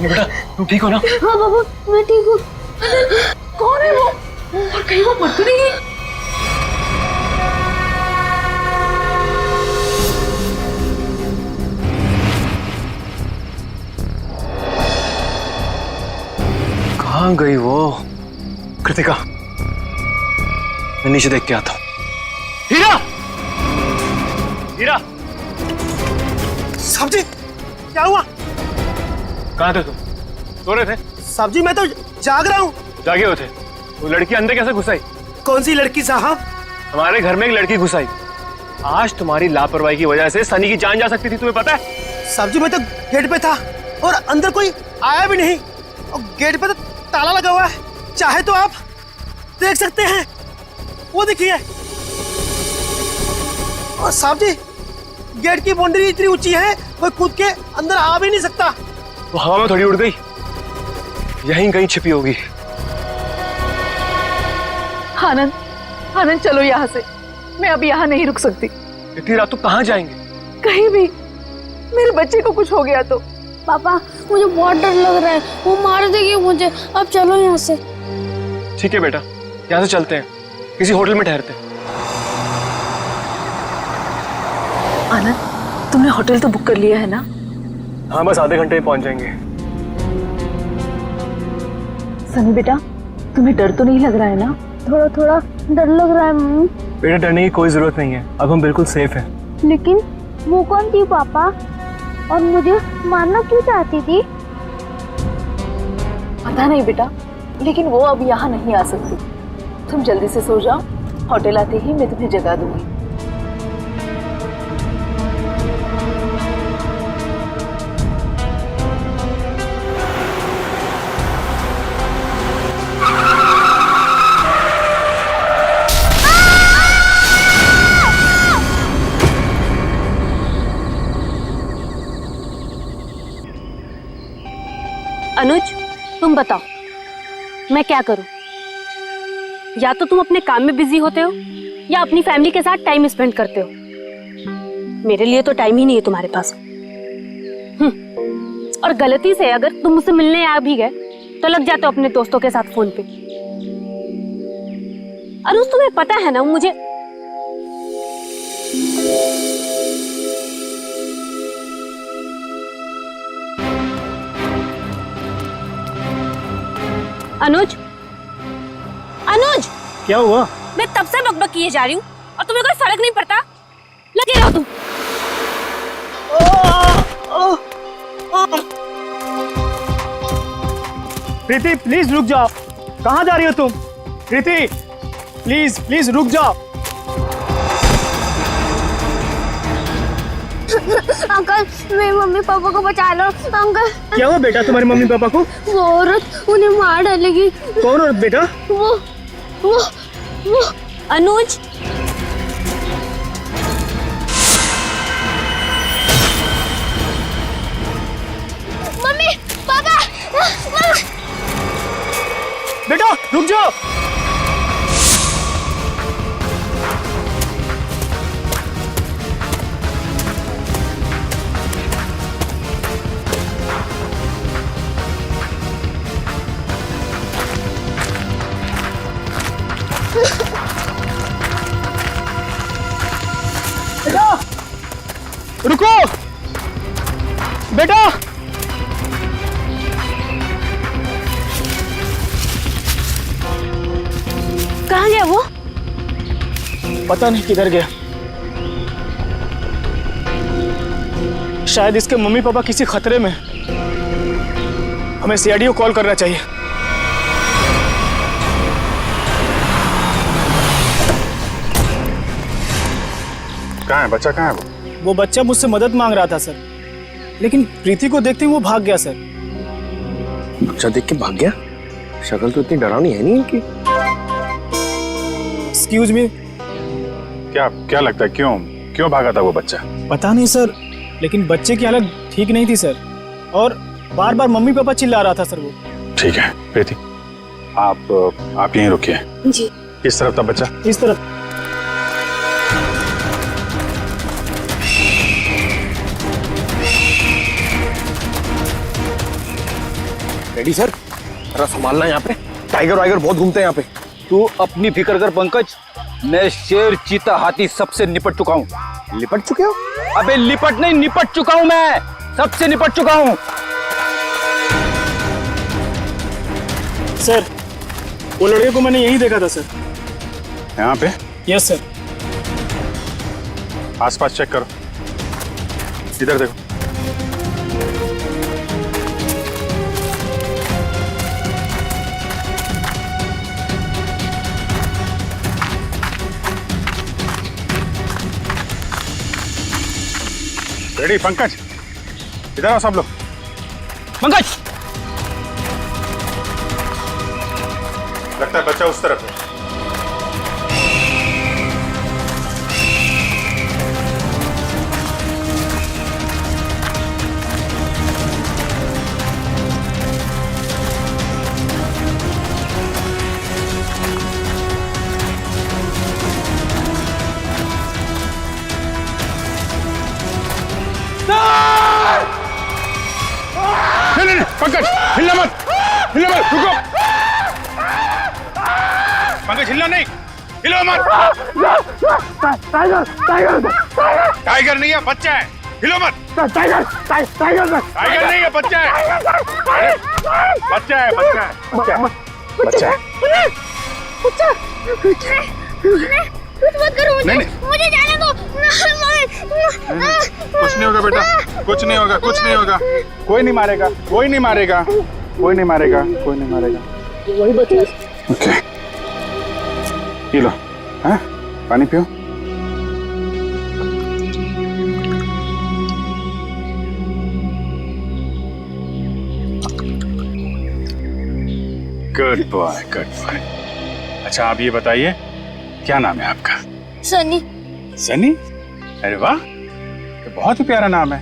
बेटा तुम ठीक हो ना? हाँ बाबू मैं ठीक हूँ। कौन है वो? और कहीं वो मर तो नहीं गई? कहाँ गई वो? कृतिका, मैं नीचे देख के आता हूँ। हीरा! हीरा! साहब जी क्या हुआ? कहाँ थे तुम? सो रहे थे? साहब जी मैं तो जाग रहा हूँ। जागे हुए थे? वो लड़की अंदर कैसे घुस आई? कौन सी लड़की साहब? हमारे घर में एक लड़की घुस आई। आज तुम्हारी लापरवाही की वजह से सनी की जान जा सकती थी, तुम्हें पता है? साहब जी मैं तो गेट पे था और अंदर कोई आया भी नहीं और गेट पे तो ताला लगा हुआ है। चाहे तो आप देख सकते हैं, वो देखिए। और साहब जी गेट की बाउंड्री इतनी ऊंची है कोई कूद के अंदर आ भी नहीं सकता। वो हवा में थोड़ी उड़ गई, यहीं कहीं छिपी होगी। आनंद, आनंद चलो यहाँ से। मैं अब यहाँ नहीं रुक सकती। इतनी रात तो कहाँ जाएंगे? कहीं भी। मेरे बच्चे को कुछ हो गया तो। पापा मुझे बहुत डर लग रहा है, वो मार देगी मुझे। अब चलो यहाँ से। ठीक है बेटा, यहाँ से चलते हैं, किसी होटल में ठहरते हैं। आनंद, तुमने होटल तो बुक कर लिया है ना? हाँ बस आधे घंटे में पहुंच जाएंगे। सनी बेटा, तुम्हें डर तो नहीं लग रहा है ना? थोड़ा थोड़ा डर लग रहा है मम्मी। बेटा डरने की कोई जरूरत नहीं है, अब हम बिल्कुल सेफ हैं। लेकिन वो कौन थी पापा, और मुझे मारना क्यों चाहती थी? पता नहीं बेटा, लेकिन वो अब यहाँ नहीं आ सकती। तुम जल्दी से सो जाओ, होटल आते ही मैं तुम्हें जगा दूंगी। अनुज, तुम बताओ मैं क्या करूं? या तो तुम अपने काम में बिजी होते हो या अपनी फैमिली के साथ टाइम स्पेंड करते हो। मेरे लिए तो टाइम ही नहीं है तुम्हारे पास। और गलती से अगर तुम मुझसे मिलने आ भी गए तो लग जाते हो अपने दोस्तों के साथ फोन पे। अनुज तुम्हें पता है ना मुझे अनुज, अनुज क्या हुआ? मैं तब से बकबक किए जा रही हूँ और तुम्हें कोई फर्क नहीं पड़ता। लगे रहो तुम। प्रीति प्लीज रुक जाओ। कहाँ जा रही हो तुम? प्रीति प्लीज प्लीज रुक जाओ। अंकल मेरे मम्मी पापा को बचा लो। अंकल क्या हुआ बेटा तुम्हारे मम्मी पापा को? वो औरत उन्हें मार डालेगी। कौन औरत बेटा? वो अनुज, मम्मी पापा बेटा रुक जाओ। बेटा रुको। बेटा कहाँ गया वो? पता नहीं किधर गया। शायद इसके मम्मी पापा किसी खतरे में। हमें सीआईडी को कॉल करना चाहिए। कहाँ है बच्चा? कहाँ है वो बच्चा मुझसे मदद मांग रहा था सर, लेकिन प्रीति को देखते ही वो भाग गया सर। बच्चा देख के भाग गया? शक्ल तो इतनी डरावनी है नहीं इनकी। Excuse me. क्या क्या लगता है क्यों क्यों भागा था वो बच्चा? पता नहीं सर, लेकिन बच्चे की हालत ठीक नहीं थी सर, और बार बार मम्मी पापा चिल्ला रहा था सर वो। ठीक है प्रीति, आप यहीं रुकिए। जी। किस तरफ था बच्चा? इस तरफ। रेडी सर, जरा संभालना यहाँ पे, टाइगर वाइगर बहुत घूमते हैं यहाँ पे। तू अपनी फिक्र कर पंकज, मैं शेर चीता हाथी सबसे निपट चुका हूँ। लिपट चुके हो? अबे लिपट नहीं, निपट चुका हूँ, मैं सबसे निपट चुका हूँ। सर, वो लड़के को मैंने यहीं देखा था सर। यहाँ पे? Yes sir. आसपास चेक करो, इधर देखो। रेडी पंकज, इधर आओ सब लोग। पंकज, लगता है बच्चा उस तरफ है। नहीं नहीं पंकज, हिलना मत, हिलना मत, रुको। पंकज हिलना नहीं, हिलो मत। टाइगर नहीं है, बच्चा है, हिलो मत। टाइगर नहीं है, बच्चा है। अरे, बच्चा है, बच्चा है, बच्चा है। कुछ मत करो मुझे, नहीं। मुझे जाने दो। कुछ नहीं होगा बेटा, कुछ नहीं होगा, कुछ नहीं होगा। कोई नहीं मारेगा, कोई नहीं मारेगा, कोई नहीं मारेगा, कोई नहीं मारेगा। वही बता। ओके, पी लो, हाँ? पानी पियो। Good boy, good boy. अच्छा आप ये बताइए, क्या नाम है आपका? सनी। सनी? अरे वाह, ये बहुत ही प्यारा नाम है।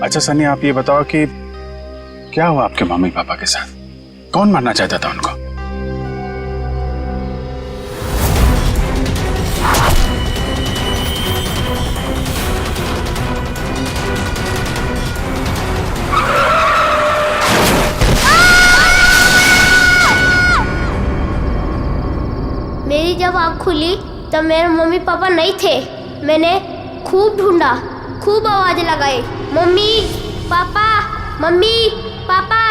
अच्छा सनी, आप ये बताओ कि क्या हुआ आपके मम्मी पापा के साथ? कौन मारना चाहता था उनको? मेरी जब आँख खुली तब मेरे मम्मी पापा नहीं थे। मैंने खूब ढूंढा, खूब आवाज लगाई, mummy papa, mummy papa.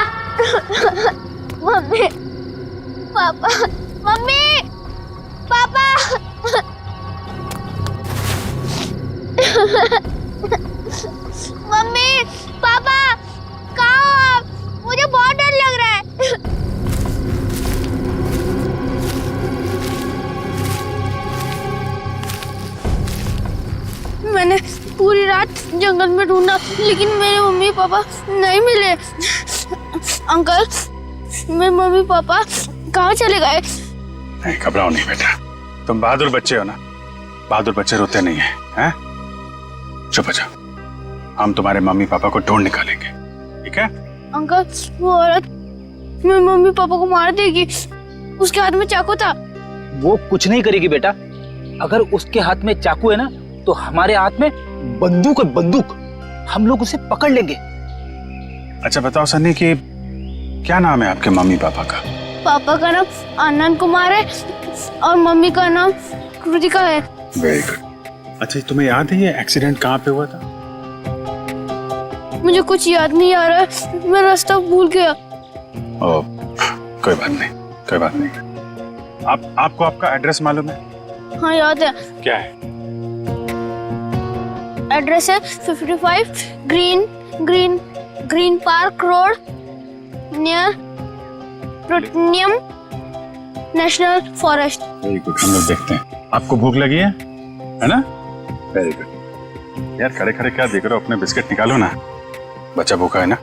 Mummy papa, mummy papa. Mummy papa, कहाँ हो आप? मुझे बहुत डर लग रहा है। मैंने पूरी रात जंगल में ढूंढा लेकिन मेरे मम्मी पापा नहीं मिले। अंकल, मेरे मम्मी पापा कहाँ चले गए? नहीं घबराओ नहीं बेटा, तुम बहादुर बच्चे हो ना, बहादुर बच्चे रोते नहीं है, हैं? चुप हो जाओ, हम तुम्हारे मम्मी पापा को ढूंढ निकालेंगे, ठीक है? अंकल, वो औरत मेरे मम्मी पापा को मार देगी। उसके हाथ में चाकू था। वो कुछ नहीं करेगी बेटा। अगर उसके हाथ में चाकू है ना, तो हमारे हाथ में बंदूक है, बंदूक। हम लोग उसे पकड़ लेंगे। अच्छा बताओ सनी कि क्या नाम है आपके मम्मी पापा का? पापा का नाम आनंद कुमार है और मम्मी का नाम कृतिका है। Very good. अच्छा तुम्हें याद है ये एक्सीडेंट कहाँ पे हुआ था? मुझे कुछ याद नहीं आ रहा है, मैं रास्ता भूल गया। ओ, कोई बात नहीं, कोई बात नहीं। आपको आपका एड्रेस मालूम है? हाँ याद है। क्या है? एड्रेस है 55 green park road near plutonium national forest. Very good, हम लोग देखते हैं। आपको भूख लगी है ना? Very good. यार खड़े खड़े क्या देख रहे हो, अपने बिस्किट निकालो ना, बच्चा भूखा है ना।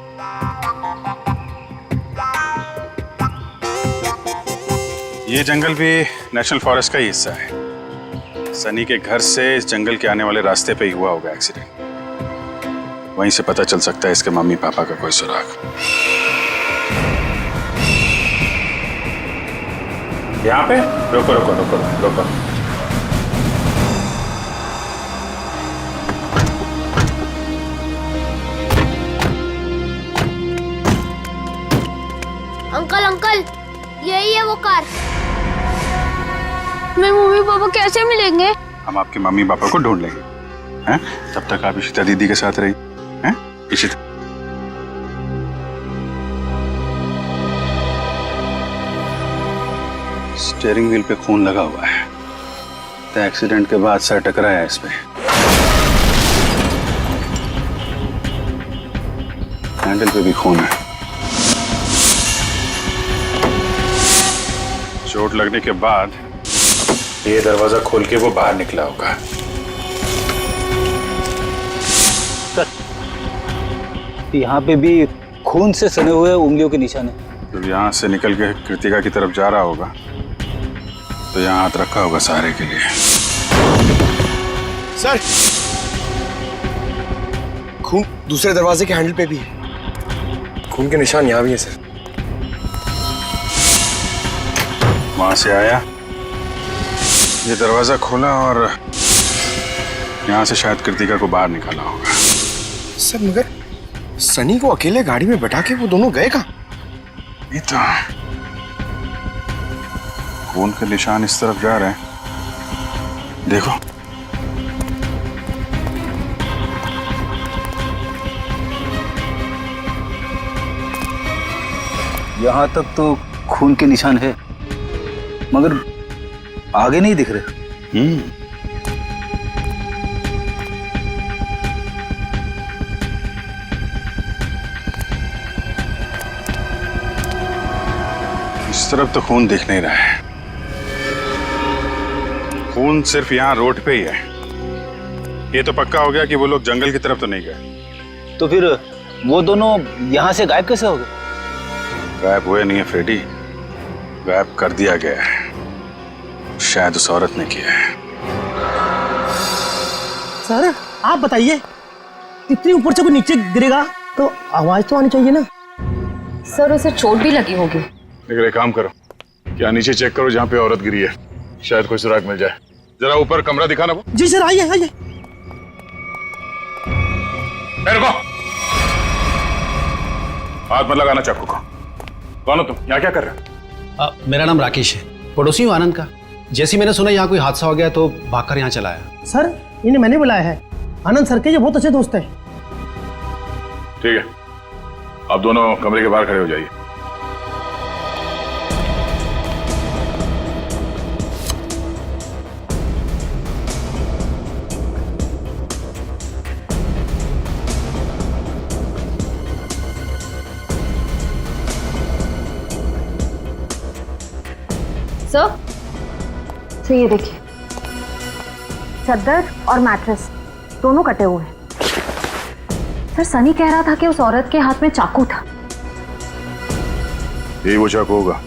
ये जंगल भी नेशनल फॉरेस्ट का ही हिस्सा है। सनी के घर से इस जंगल के आने वाले रास्ते पे ही हुआ होगा एक्सीडेंट। वहीं से पता चल सकता है इसके मम्मी पापा का कोई सुराग। यहाँ पे रोको रोको रोको रोको। यही है वो कार। मेरे मम्मी पापा कैसे मिलेंगे? हम आपके मम्मी पापा को ढूंढ लेंगे, हैं? तब तक आप इशिता दीदी के साथ रही, हैं? इशिता, स्टीयरिंग व्हील पे खून लगा हुआ है, तो एक्सीडेंट के बाद सर टकराया इस पे। हैंडल पे भी खून है। चोट लगने के बाद ये दरवाजा खोल के वो बाहर निकला होगा। यहाँ पे भी खून से सने हुए उंगलियों के निशान है। जब यहाँ से निकल के कृतिका की तरफ जा रहा होगा तो यहाँ हाथ रखा होगा सहारे के लिए। सर, खून दूसरे दरवाजे के हैंडल पे भी है। खून के निशान यहाँ भी है सर। वहां से आया, ये दरवाजा खोला और यहाँ से शायद कृतिका को बाहर निकाला होगा। सर मगर सनी को अकेले गाड़ी में बैठा के वो दोनों गए कहाँ? ये तो खून के निशान इस तरफ जा रहे हैं, देखो। यहाँ तक तो खून के निशान है, मगर आगे नहीं दिख रहे। इस तरफ तो खून दिख नहीं रहा है। खून सिर्फ यहाँ रोड पे ही है। ये तो पक्का हो गया कि वो लोग जंगल की तरफ तो नहीं गए। तो फिर वो दोनों यहाँ से गायब कैसे हो गए? गायब हुए नहीं है फ्रेडी, गायब कर दिया गया है। शायद उस औरत ने किया है। सर आप बताइए, इतनी ऊपर से कोई नीचे गिरेगा तो आवाज तो आनी चाहिए ना। सर उसे चोट भी लगी होगी। लेकिन एक काम करो, क्या नीचे चेक करो जहाँ पे औरत गिरी है, शायद कोई सुराग मिल जाए। जरा ऊपर कमरा दिखाना वो। जी सर, आइए आइए। रुको, हाथ मत लगाना चाकू को। कौन हो तुम? यहाँ क्या कर रहे हो? मेरा नाम राकेश है, पड़ोसी हूँ आनंद का। जैसे मैंने सुना यहाँ कोई हादसा हो गया तो भागकर यहाँ चला आया। सर इन्हें मैंने बुलाया है, आनंद सर के ये बहुत अच्छे दोस्त हैं। ठीक है, आप दोनों कमरे के बाहर खड़े हो जाइए। सर ये देखिए, चादर और मैट्रेस दोनों कटे हुए हैं। सर सनी कह रहा था कि उस औरत के हाथ में चाकू था। यही वो चाकू होगा।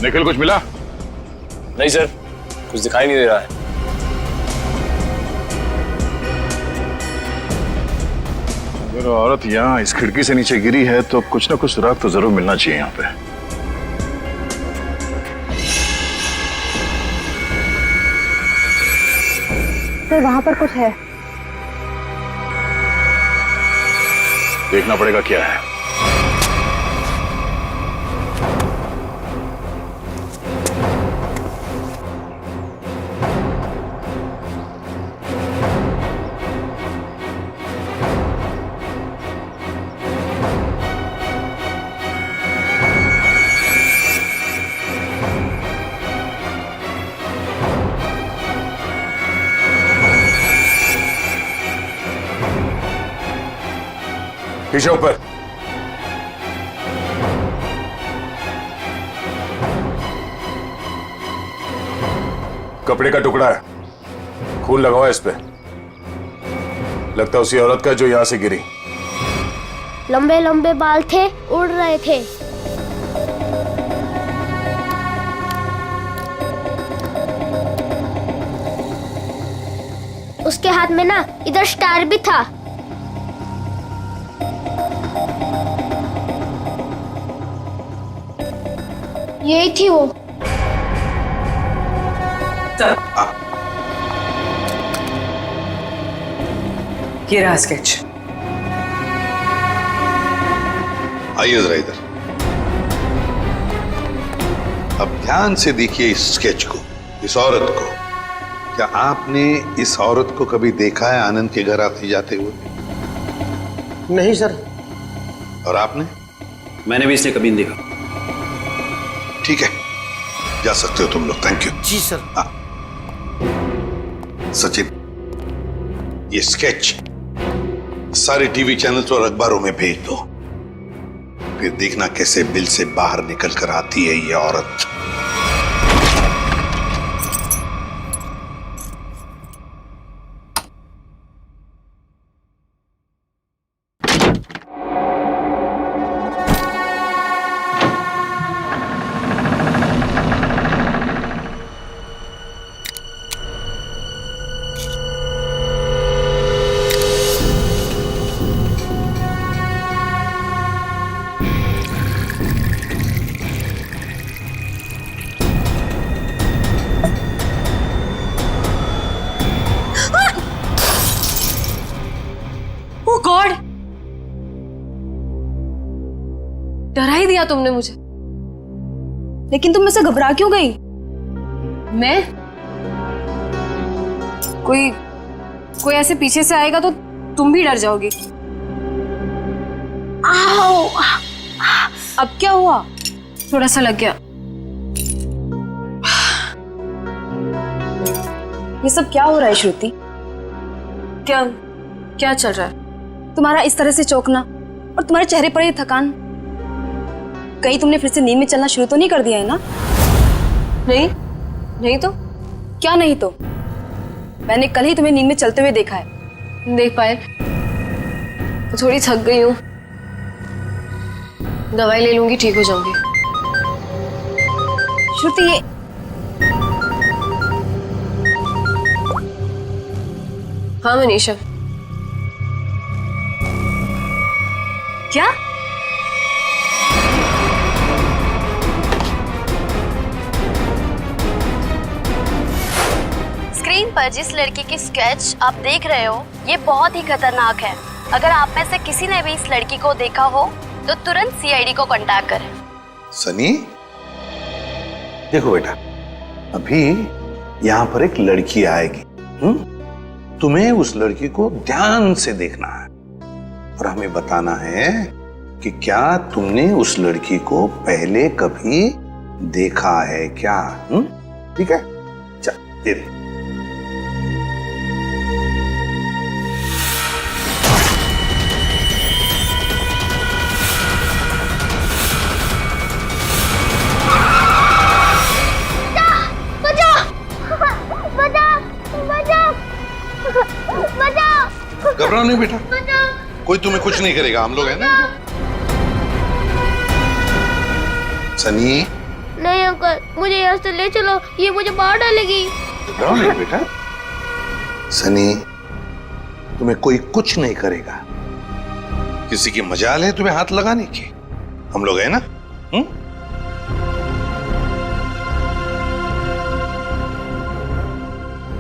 निखिल कुछ मिला? नहीं सर, कुछ दिखाई नहीं दे रहा है। अगर औरत यहाँ इस खिड़की से नीचे गिरी है तो कुछ ना कुछ सुराग तो जरूर मिलना चाहिए यहाँ पे। सर वहां पर कुछ है। देखना पड़ेगा क्या है। पीछे ऊपर। कपड़े का टुकड़ा है, खून लगा हुआ है इस पे। लगता है उसी औरत का जो यहां से गिरी। लंबे लंबे बाल थे, उड़ रहे थे। उसके हाथ में ना इधर स्टार भी था। यही थी वो। ये रहा स्केच। आइए जरा इधर। अब ध्यान से देखिए इस स्केच को, इस औरत को। क्या आपने इस औरत को कभी देखा है आनंद के घर आते जाते हुए? नहीं सर। और आपने? मैंने भी इसे कभी नहीं देखा। ठीक है, जा सकते हो तुम लोग। Thank you. जी सर। हाँ सचिन, ये स्केच सारे टीवी चैनल्स और अखबारों में भेज दो, फिर देखना कैसे बिल से बाहर निकल कर आती है ये औरत। ओह गॉड, डरा ही दिया तुमने मुझे। लेकिन तुम मुझसे घबरा क्यों गई? मैं कोई ऐसे पीछे से आएगा तो तुम भी डर जाओगी। आओ, अब क्या हुआ? थोड़ा सा लग गया। ये सब क्या हो रहा है श्रुति? क्या चल रहा है? तुम्हारा इस तरह से चौंकना और तुम्हारे चेहरे पर ये थकान, कहीं तुमने फिर से नींद में चलना शुरू तो नहीं कर दिया है ना? नहीं तो क्या नहीं तो? मैंने कल ही तुम्हें नींद में चलते हुए देखा है। देख पाए तो थोड़ी थक गई हूँ, दवाई ले लूंगी, ठीक हो जाऊंगी। श्रुति, ये हाँ मनीषा। क्या? स्क्रीन पर जिस लड़की की स्केच आप देख रहे हो ये बहुत ही खतरनाक है। अगर आप में से किसी ने भी इस लड़की को देखा हो तो तुरंत सीआईडी को कांटेक्ट करें। सनी, देखो बेटा, अभी यहाँ पर एक लड़की आएगी। तुम्हें उस लड़की को ध्यान से देखना है और हमें बताना है कि क्या तुमने उस लड़की को पहले कभी देखा है क्या? ठीक है, चल दे दे। घबराओ नहीं बेटा, कोई तुम्हें कुछ नहीं करेगा, हम लोग हैं ना। सनी, नहीं अंकल, मुझे यहाँ से ले चलो, ये मुझे मार डालेगी। घबराओ नहीं बेटा। सनी, तुम्हें कोई कुछ नहीं करेगा। किसी की मजाल है तुम्हें हाथ लगाने की, हम लोग हैं ना।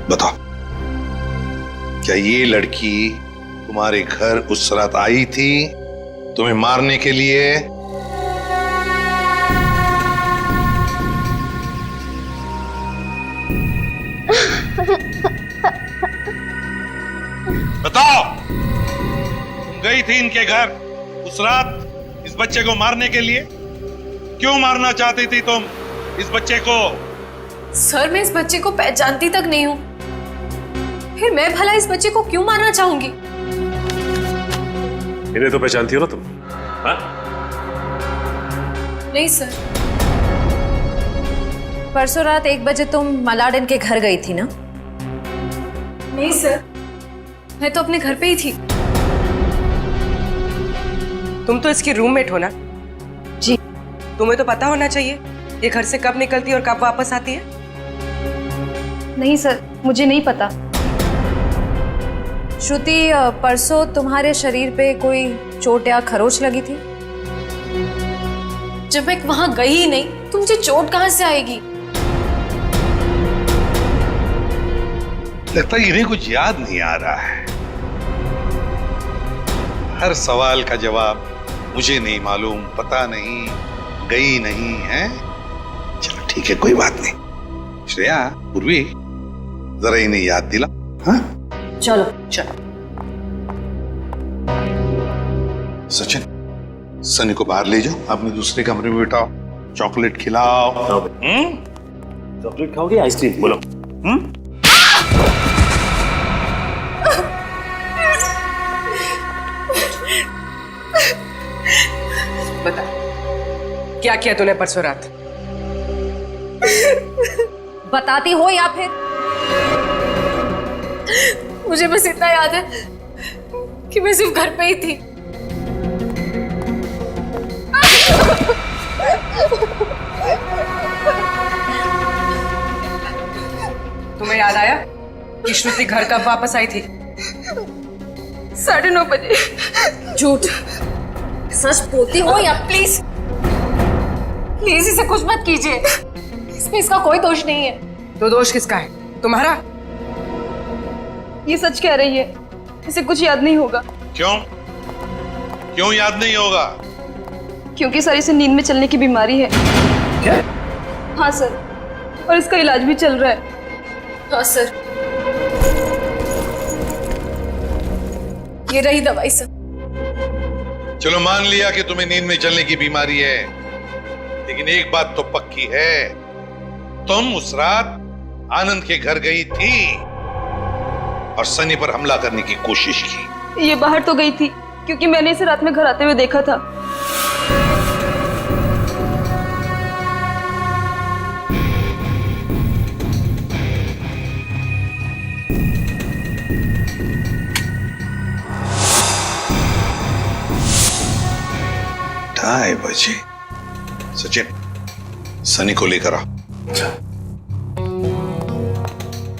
बताओ, क्या ये लड़की तुम्हारे घर उस रात आई थी तुम्हें मारने के लिए? बताओ, तुम गई थी इनके घर उस रात इस बच्चे को मारने के लिए? क्यों मारना चाहती थी तुम इस बच्चे को? सर, मैं इस बच्चे को पहचानती तक नहीं हूँ, फिर मैं भला इस बच्चे को क्यों मारना चाहूंगी? इन्हें तो पहचानती हो ना तुम? हाँ? नहीं सर, परसों रात 1 बजे तुम मलाडन के घर गई थी ना? नहीं सर, मैं तो अपने घर पे ही थी। तुम तो इसकी रूममेट हो ना? जी। तुम्हें तो पता होना चाहिए ये घर से कब निकलती है और कब वापस आती है। नहीं सर, मुझे नहीं पता। श्रुति, परसों तुम्हारे शरीर पे कोई चोट या खरोच लगी थी? जब मैं वहां गई ही नहीं तो मुझे चोट कहां से आएगी? लगता है इन्हें कुछ याद नहीं आ रहा है। हर सवाल का जवाब मुझे नहीं मालूम, पता नहीं, गई नहीं है। चलो ठीक है, कोई बात नहीं। श्रेया, पूर्वी, जरा इन्हें याद दिला। हाँ चलो चलो। सचिन, सनी को बाहर ले जाओ, अपने दूसरे कमरे में बिठाओ, चॉकलेट खिलाओ। चॉकलेट खाओगे आइसक्रीम? बोलो। बता, क्या किया तूने परसों रात? बताती हो या फिर? मुझे बस इतना याद है कि मैं सिर्फ घर पे ही थी। तुम्हें याद आया कि श्रुति घर कब वापस आई थी? 9:30 बजे। झूठ। सच बोलती हो या प्लीज प्लीज इसे कुछ मत कीजिए, इसमें इसका कोई दोष नहीं है। तो दोष किसका है? तुम्हारा? ये सच कह रही है, इसे कुछ याद नहीं होगा। क्यों? क्यों याद नहीं होगा? क्योंकि सर इसे नींद में चलने की बीमारी है। क्या? हाँ सर, और इसका इलाज भी चल रहा है। हाँ सर, ये रही दवाई सर। चलो मान लिया कि तुम्हें नींद में चलने की बीमारी है, लेकिन एक बात तो पक्की है, तुम उस रात आनंद के घर गई थी और सनी पर हमला करने की कोशिश की। ये बाहर तो गई थी क्योंकि मैंने इसे रात में घर आते हुए देखा था। ढाई बजे। सचिन, सनी को लेकर आओ।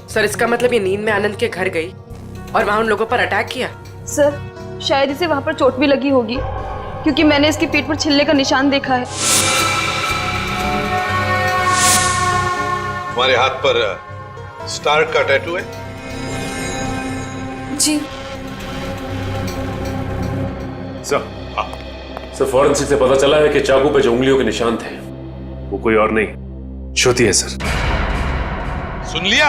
सर, इसका मतलब ये नींद में आनंद के घर गई और वहां उन लोगों पर अटैक किया? सर, शायद इसे वहां पर चोट भी लगी होगी क्योंकि मैंने इसके पेट पर छिलने का निशान देखा है। तुम्हारे हाथ पर स्टार का टैटू है? जी सर, फॉरेंसिक से पता चला है कि चाकू पे जो उंगलियों के निशान थे वो कोई और नहीं, श्रुति है सर। सुन लिया?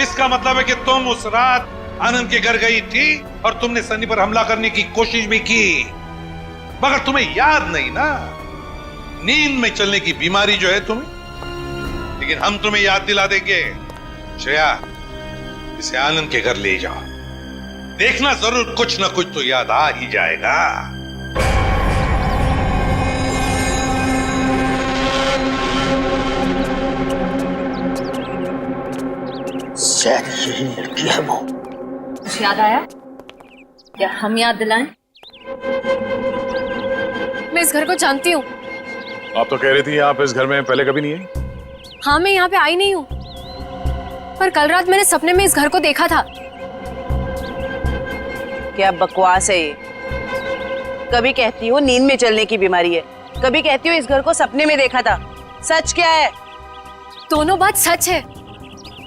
इसका मतलब है कि तुम उस रात आनंद के घर गई थी और तुमने सनी पर हमला करने की कोशिश भी की, मगर तुम्हें याद नहीं ना। नींद में चलने की बीमारी जो है तुम्हें, लेकिन हम तुम्हें याद दिला देंगे। श्रेया, इसे आनंद के घर ले जाओ, देखना जरूर कुछ ना कुछ तो याद आ ही जाएगा। शायद यही लड़की है वो। कुछ याद आया या हम याद दिलाएं? मैं इस घर को जानती हूँ। आप तो कह रही थी आप इस घर में पहले कभी नहीं आई। हाँ, मैं यहाँ पे आई नहीं हूँ, पर कल रात मैंने सपने में इस घर को देखा था। क्या बकवास है ये? कभी कहती हो नींद में चलने की बीमारी है, कभी कहती हो इस घर को सपने में देखा था। सच क्या है? दोनों बात सच है।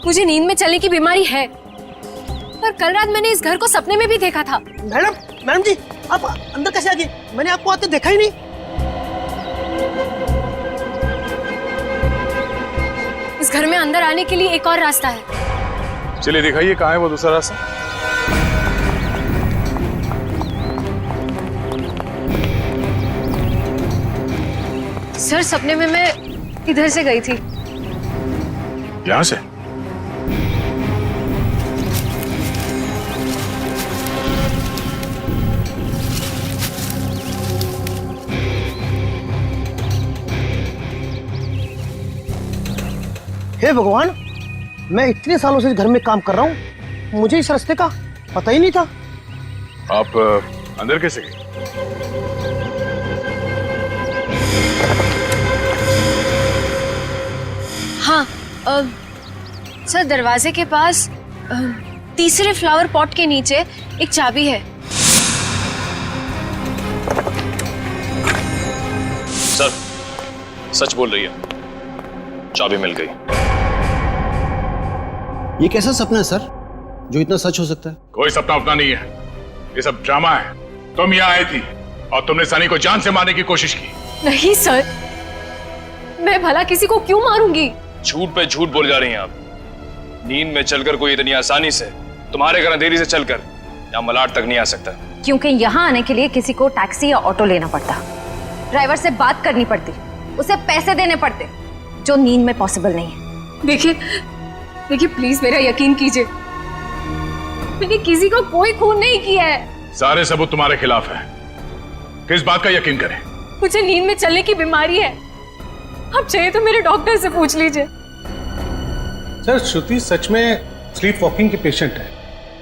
मुझे नींद में चलने की बीमारी है, पर कल रात मैंने इस घर को सपने में भी देखा था। मैडम जी, आप अंदर कैसे आ गए? मैंने आपको आते देखा ही नहीं। इस घर में अंदर आने के लिए एक और रास्ता है। चलिए दिखाइए कहाँ है वो दूसरा रास्ता। सर, सपने में मैं इधर से गई थी। यहां से? हे भगवान, मैं इतने सालों से इस घर में काम कर रहा हूँ, मुझे इस रास्ते का पता ही नहीं था। आप अंदर कैसे गए? हाँ, सर, दरवाजे के पास तीसरे फ्लावर पॉट के नीचे एक चाबी है। सर, सच बोल रही है, चाबी मिल गई। ये कैसा सपना है सर जो इतना सच हो सकता है? कोई सपना अपना नहीं है, ये सब ड्रामा है। तुम यहाँ आई थी और तुमने सनी को जान से मारने की कोशिश की। नहीं सर, मैं भला किसी को क्यों मारूंगी? झूठ पे झूठ बोल जा रही हैं आप। नींद में चलकर कोई इतनी आसानी से तुम्हारे घर अंधेरी से चलकर यहाँ मलाड तक नहीं आ सकता। क्योंकि यहाँ आने के लिए किसी को टैक्सी या ऑटो लेना पड़ता, ड्राइवर से बात करनी पड़ती, उसे पैसे देने पड़ते, जो नींद में पॉसिबल नहीं है। देखिए प्लीज मेरा यकीन कीजिए, मैंने किसी को कोई खून नहीं किया है। सारे सबूत तुम्हारे खिलाफ है, किस बात का यकीन करें? मुझे नींद में चलने की बीमारी है, आप चाहे तो मेरे डॉक्टर से पूछ लीजिए। सर श्रुति सच में स्लीप वॉकिंग की पेशेंट है।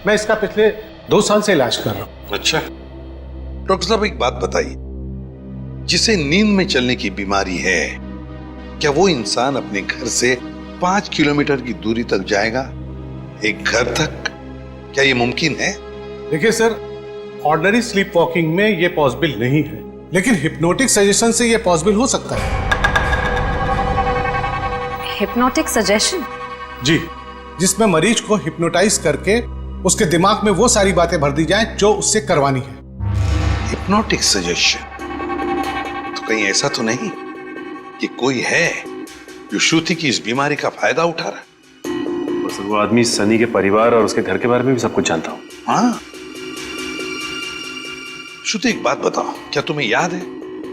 मैं इसका पिछले 2 साल से इलाज कर रहा हूँ। अच्छा डॉक्टर साहब एक बात बताइए, जिसे नींद में चलने की बीमारी है, क्या वो इंसान अपने घर से 5 किलोमीटर की दूरी तक जाएगा, एक घर तक? क्या ये मुमकिन है? देखिए सर, ऑर्डिनरी स्लीप वॉकिंग में ये पॉसिबल नहीं है, लेकिन हिप्नोटिक सजेशन से ये पॉसिबल हो सकता है। Hypnotic suggestion? जी, जिसमें मरीज को हिप्नोटाइज करके उसके दिमाग में वो सारी बातें भर दी जाएं जो उससे करवानी है। Hypnotic suggestion? तो कहीं ऐसा तो नहीं कि कोई है जो श्रुति की इस बीमारी का फायदा उठा रहा है? बस वो आदमी सनी के परिवार और उसके घर के बारे में भी सब कुछ जानता हूँ। हाँ श्रुति एक बात बताओ, क्या तुम्हें याद है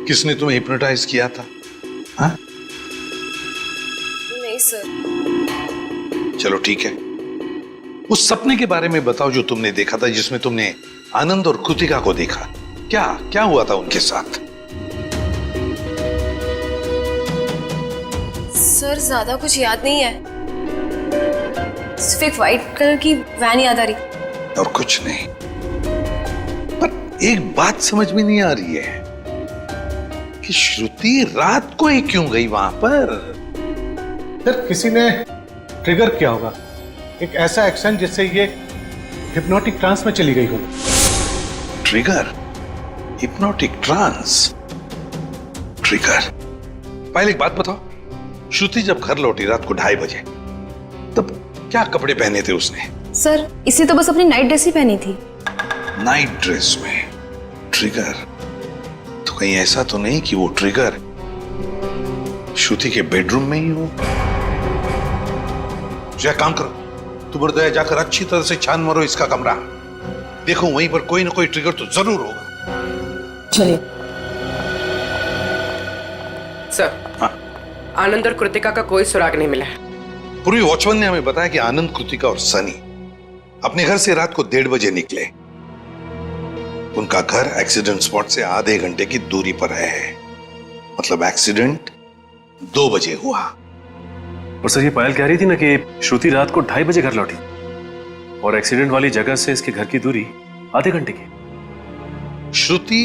किसने तुम्हें हिप्नोटाइज किया था? हाँ? नहीं सर। चलो ठीक है, उस सपने के बारे में बताओ जो तुमने देखा था, जिसमें तुमने आनंद और कृतिका को देखा। क्या क्या हुआ था उनके साथ? सर ज्यादा कुछ याद नहीं है, सिर्फ एक व्हाइट कलर की वैन याद आ रही। और कुछ नहीं? पर एक बात समझ में नहीं आ रही है कि श्रुति रात को ही क्यों गई वहां पर? सर किसी ने ट्रिगर किया होगा, एक ऐसा एक्शन जिससे ये हिप्नोटिक ट्रांस में चली गई हो। ट्रिगर? Hypnotic trance? ट्रिगर? पहले एक बात बताओ, श्रुति जब घर लौटी रात को 2:30 बजे, तब क्या कपड़े पहने थे उसने? सर इसे तो बस अपनी नाइट ड्रेस ही पहनी थी। नाइट ड्रेस में ट्रिगर? तो कहीं ऐसा तो नहीं कि वो ट्रिगर श्रुति के बेडरूम में ही हो? जो काम करो, तुम और दया जाकर अच्छी तरह से छान मारो इसका कमरा, देखो वहीं पर कोई ना कोई ट्रिगर तो जरूर होगा। चलिए। सर हाँ? आनंद और कृतिका का कोई सुराग नहीं मिला है। पूर्वी वॉचमैन ने हमें बताया कि आनंद, कृतिका और सनी अपने घर से रात को 1:30 बजे निकले। उनका घर एक्सीडेंट स्पॉट से आधे घंटे की दूरी पर है, मतलब एक्सीडेंट 2 बजे हुआ। और सर ये पायल कह रही थी ना कि श्रुति रात को 2:30 बजे घर लौटी और एक्सीडेंट वाली जगह से इसके घर की दूरी आधे घंटे की। श्रुति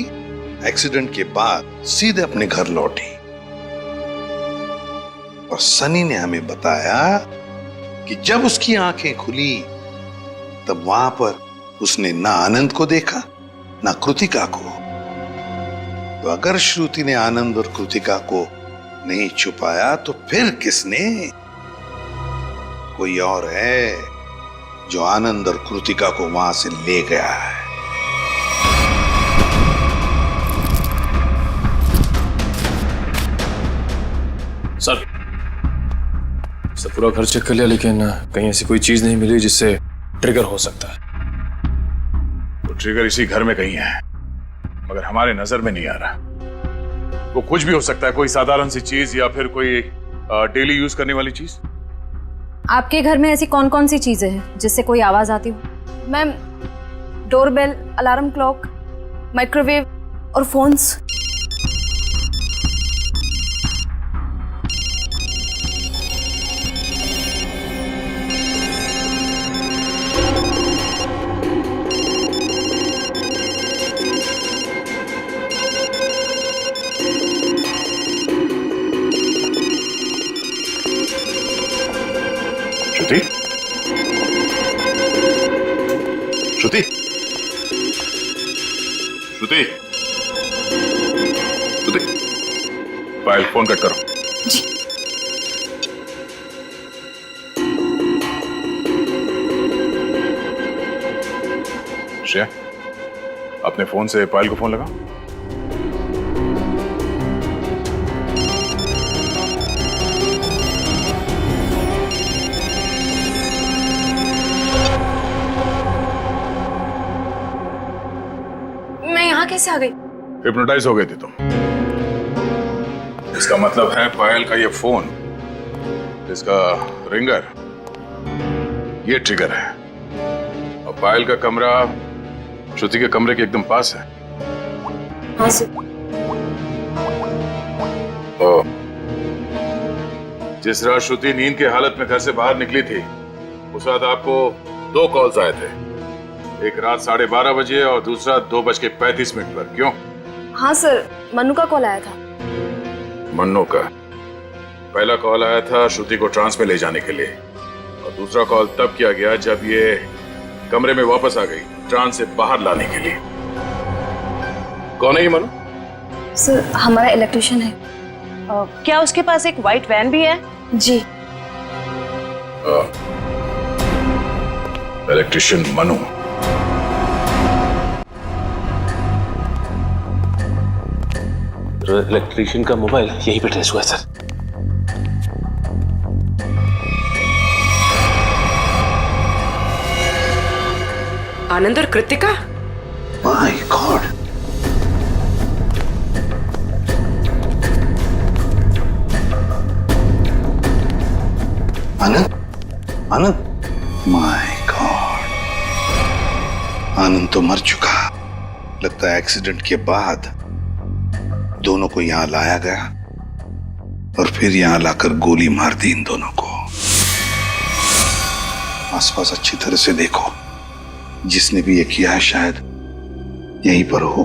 एक्सीडेंट के बाद सीधे अपने घर लौटी और सनी ने हमें बताया कि जब उसकी आंखें खुली तब वहां पर उसने ना आनंद को देखा ना कृतिका को। तो अगर श्रुति ने आनंद और कृतिका को नहीं छुपाया तो फिर किसने? कोई और है जो आनंद और कृतिका को वहां से ले गया है। सर पूरा घर चेक कर लिया, लेकिन कहीं ऐसी कोई चीज नहीं मिली जिससे ट्रिगर हो सकता है। वो ट्रिगर इसी घर में कहीं है, मगर हमारे नजर में नहीं आ रहा। वो कुछ भी हो सकता है, कोई साधारण सी चीज या फिर कोई डेली यूज करने वाली चीज। आपके घर में ऐसी कौन कौन सी चीजें हैं जिससे कोई आवाज आती हो? Ma'am doorbell, alarm clock, microwave और फोन्स। श्रुति? श्रुति? श्रुति? श्रुति? पायल फोन कट करो। जी। श्रेया, आप अपने फोन से पायल को फोन लगा। मैं यहाँ कैसे आ गई? हिप्नोटाइज हो गई थी तुम। इसका मतलब है पायल का ये फोन, इसका रिंगर, ये ट्रिगर है। और पायल का कमरा श्रुति के कमरे के एकदम पास है। हाँ सर। और जिस रात श्रुति नींद की हालत में घर से बाहर निकली थी, उस रात आपको 2 कॉल्स आए थे, एक रात 12:30 बजे और दूसरा 2:35 पर। क्यों? हाँ सर, मन्नू का कॉल आया था। मन्नू का? पहला कॉल आया था श्रुति को ट्रांस में ले जाने के लिए, और दूसरा कॉल तब किया गया जब ये कमरे में वापस आ गई ट्रांस से बाहर लाने के लिए। कौन है ये मन्नू? सर, हमारा इलेक्ट्रिशियन है। क्या उसके पास एक व्हाइट वैन भी है? जी। इलेक्ट्रिशियन मनु। इलेक्ट्रिशियन का मोबाइल यहीं पे ट्रेस हुआ है सर। आनंद और Kritika? My god. Anand, Anand, my god, Anand तो मर चुका। लगता है एक्सीडेंट के बाद दोनों को यहां लाया गया और फिर यहां लाकर गोली मार दी इन दोनों को। आसपास अच्छी तरह से देखो, जिसने भी ये किया है शायद यहीं पर हो।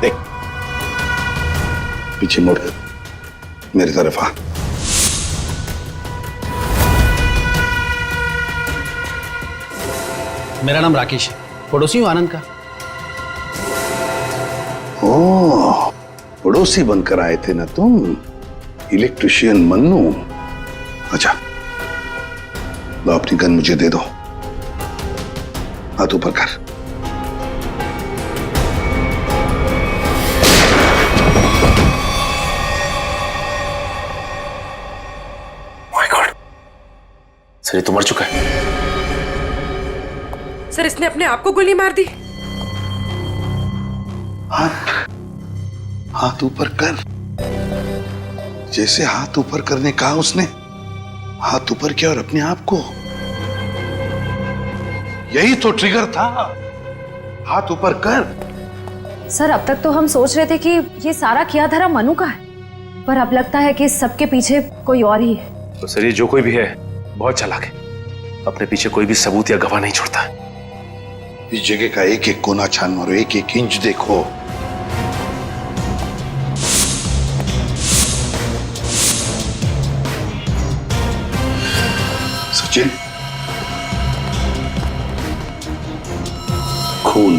देख, पीछे मुड़ मेरी तरफ आ। मेरा नाम राकेश है, पड़ोसी हूँ आनंद का। ओह, पड़ोसी बनकर आए थे ना तुम, इलेक्ट्रिशियन मन्नू। अच्छा, लो अपनी गन मुझे दे दो। हाथ ऊपर कर। माय गॉड, सर ये तो मर चुका है। सर, इसने अपने आप को गोली मार दी। हाथ ऊपर कर। जैसे हाथ ऊपर करने कहा उसने, हाथ ऊपर किया और अपने आप को। यही तो ट्रिगर था। हाथ ऊपर कर। सर, अब तक तो हम सोच रहे थे कि ये सारा किया धरा मनु का है, पर अब लगता है कि सबके पीछे कोई और ही है। तो सर ये जो कोई भी है बहुत चालाक है, अपने पीछे कोई भी सबूत या गवाह नहीं छोड़ता। इस जगह का एक एक कोना छान मारो, एक एक इंच देखो। सचिन, खून।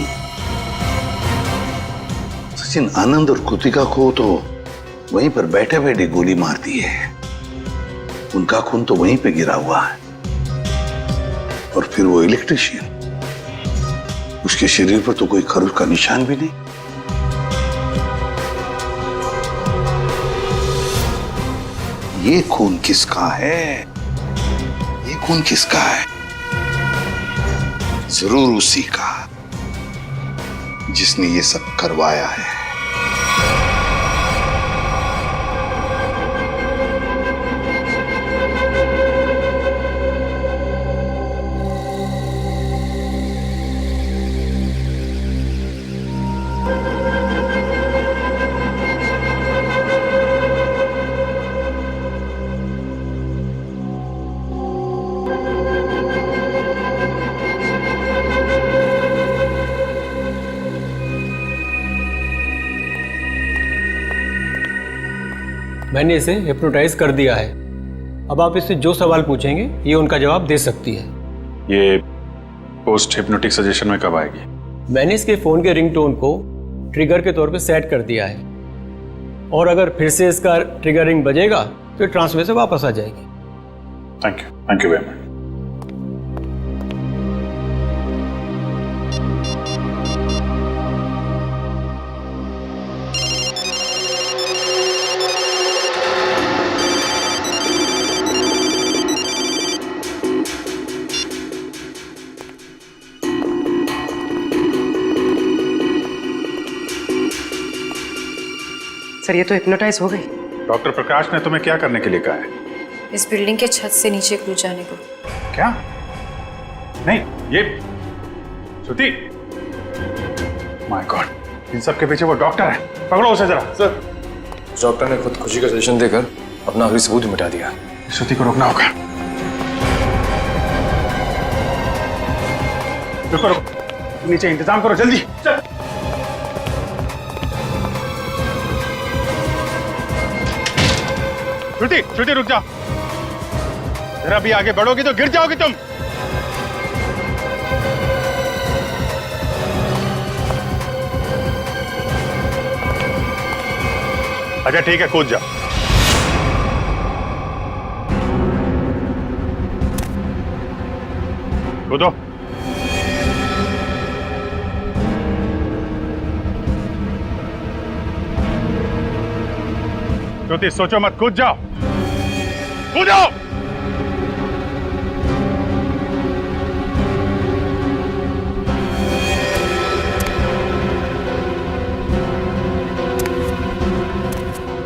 सचिन, आनंद और कृतिका को तो वहीं पर बैठे बैठे गोली मार दी है। उनका खून तो वहीं पे गिरा हुआ है। और फिर वो इलेक्ट्रिशियन, उसके शरीर पर तो कोई खरोच का निशान भी नहीं। ये खून किसका है? ये खून किसका है? जरूर उसी का जिसने ये सब करवाया है। मैंने इसे हिप्नोटाइज कर दिया है। अब आप इससे जो सवाल पूछेंगे ये उनका जवाब दे सकती है। ये पोस्ट हिप्नोटिक सजेशन में कब आएगी? मैंने इसके फ़ोन के रिंगटोन को ट्रिगर के तौर पे सेट कर दिया है। और अगर फिर से इसका ट्रिगरिंग बजेगा तो ट्रांसफर से वापस आ जाएगी। Thank you very much. Sir ये तो हिप्नोटाइज हो गई। डॉक्टर प्रकाश ने तुम्हें क्या करने के लिए कहा है? इस बिल्डिंग के छत से नीचे कूद जाने को। क्या? नहीं, ये श्रुति, माय गॉड, इन सब के पीछे वो डॉक्टर है। पकड़ो उसे जरा। सर, डॉक्टर ने खुदकुशी का सजेशन देकर अपना आखिरी सबूत ही मिटा दिया। श्रुति को रोकना होगा। रुको रुको, नीचे इंतजाम करो जल्दी। चल। श्रुति, श्रुति रुक जाओ, जरा भी आगे बढ़ोगी तो गिर जाओगी तुम। अच्छा ठीक है, कूद जाओ। कूदो। श्रुति सोचो मत, कूद जाओ, कूदो।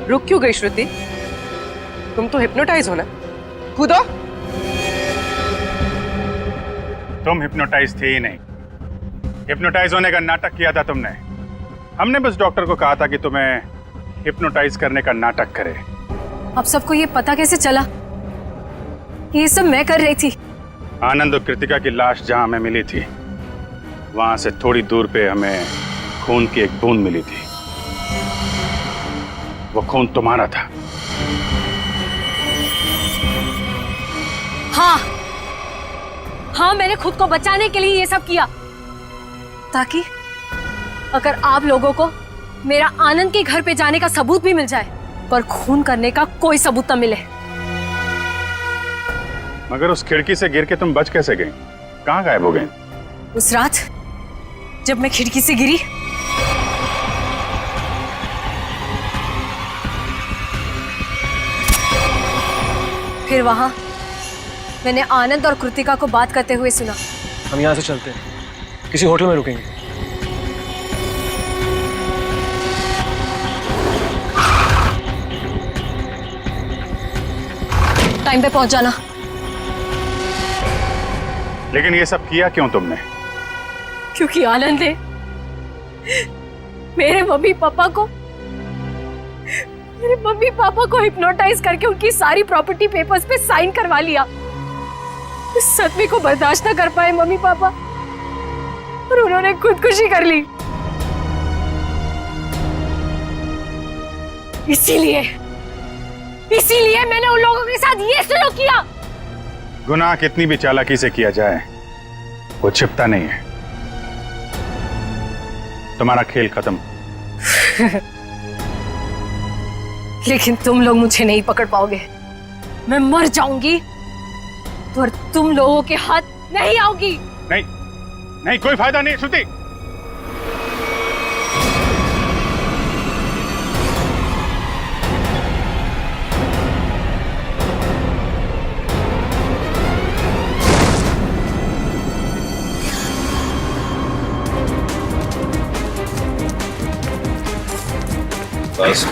रुक क्यों गई श्रुति? तुम तो हिप्नोटाइज हो ना, कूदो। तुम हिप्नोटाइज थे ही नहीं, हिप्नोटाइज होने का नाटक किया था तुमने। हमने बस डॉक्टर को कहा था कि तुम्हें हिप्नोटाइज करने का नाटक करे। अब सबको ये पता कैसे चला ये सब मैं कर रही थी? आनंद और कृतिका की लाश जहां हमें मिली थी, वहां से थोड़ी दूर पे हमें खून की एक बूंद मिली थी। वो खून तुम्हारा था। हाँ हाँ, मैंने खुद को बचाने के लिए ये सब किया, ताकि अगर आप लोगों को मेरा आनंद के घर पे जाने का सबूत भी मिल जाए, पर खून करने का कोई सबूत न मिले। मगर उस खिड़की से गिर के तुम बच कैसे गई? कहाँ गायब हो गई? उस रात जब मैं खिड़की से गिरी, फिर वहां मैंने आनंद और कृतिका को बात करते हुए सुना। हम यहाँ से चलते हैं, किसी होटल में रुकेंगे। टाइम पे पहुंच जाना। लेकिन ये सब किया क्यों तुमने? क्योंकि आनंद ने मेरे मम्मी पापा को हिप्नोटाइज करके उनकी सारी प्रॉपर्टी पेपर्स पे साइन करवा लिया। इस सदमे को बर्दाश्त न कर पाए मम्मी पापा और उन्होंने खुदकुशी कर ली। इसीलिए मैंने उन लोगों के साथ ये सलूक किया। गुनाह कितनी भी चालाकी से किया जाए, वो छिपता नहीं है। तुम्हारा खेल खत्म। लेकिन तुम लोग मुझे नहीं पकड़ पाओगे। मैं मर जाऊंगी पर तुम लोगों के हाथ नहीं आऊंगी। नहीं नहीं, कोई फायदा नहीं श्रुति।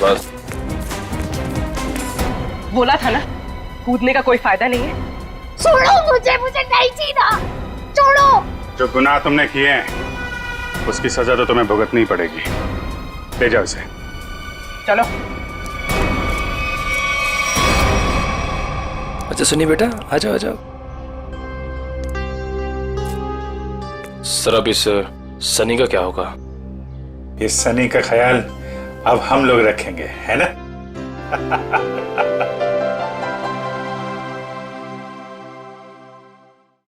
बस बोला था ना, कूदने का कोई फायदा नहीं है। छोड़ो मुझे नहीं जीना, छोड़ो। जो गुनाह तुमने किए हैं उसकी सजा तो तुम्हें भुगतनी पड़ेगी। ले जाओ इसे। चलो। अच्छा सुनिए बेटा, आ जाओ आ जाओ। सर अब इस सनी का क्या होगा? इस सनी का ख्याल अब हम लोग रखेंगे, है ना?